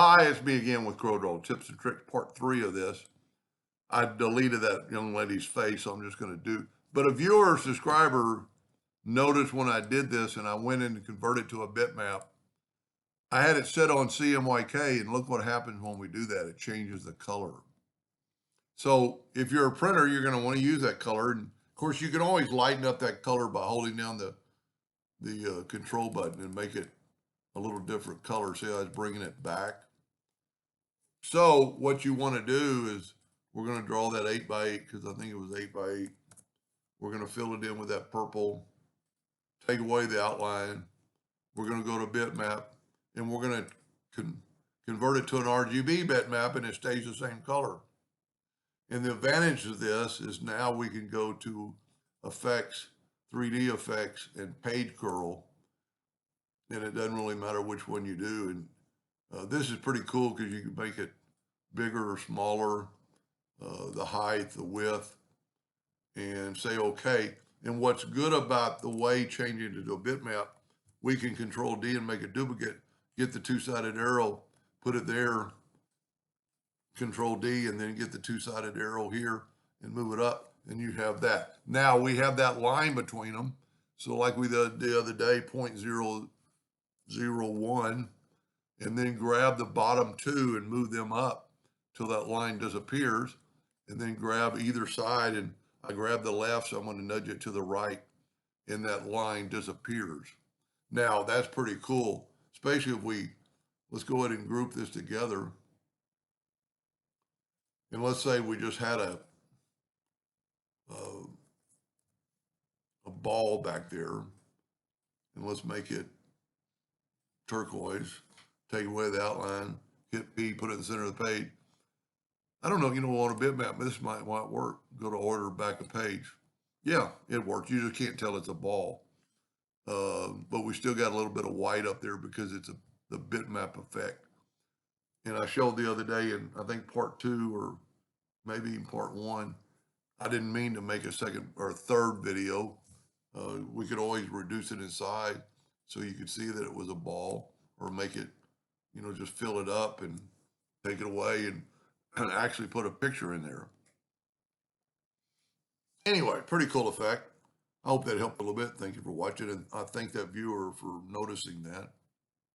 Hi, it's me again with Corel. Tips and tricks, part 3 of this. I deleted that young lady's face, so I'm just going to do. But a viewer or subscriber noticed when I did this and I went in and converted to a bitmap, I had it set on CMYK, and look what happens when we do that. It changes the color. So if you're a printer, you're going to want to use that color. And of course, you can always lighten up that color by holding down the control button and make it a little different color. See how I was bringing it back? So what you want to do is we're going to draw that 8 by 8 because I think it was 8 by 8. We're going to fill it in with that purple, take away the outline. We're going to go to bitmap and we're going to convert it to an RGB bitmap, and it stays the same color. And the advantage of this is now we can go to effects, 3D effects, and page curl. And it doesn't really matter which one you do. And this is pretty cool because you can make it bigger or smaller, the height, the width, and say okay. And what's good about the way changing it to a bitmap, we can control D and make a duplicate, get the two-sided arrow, put it there, control D, and then get the two-sided arrow here and move it up, and you have that. Now we have that line between them. So like we did the other day, 0.001, and then grab the bottom two and move them up till that line disappears, and then grab either side, and I grab the left, so I'm going to nudge it to the right, and that line disappears. Now that's pretty cool, especially if let's go ahead and group this together. And let's say we just had a ball back there, and let's make it turquoise, take away the outline, hit P, put it in the center of the page. I don't know, on a bitmap, this might work. Go to order, back a page. Yeah, it works. You just can't tell it's a ball. But we still got a little bit of white up there because it's the bitmap effect. And I showed the other day in, I think, part 2 or maybe even part 1, I didn't mean to make a second or a third video. We could always reduce it in size so you could see that it was a ball, or make it, just fill it up and take it away and actually put a picture in there. Anyway, pretty cool effect. I hope that helped a little bit. Thank you for watching, and I thank that viewer for noticing that.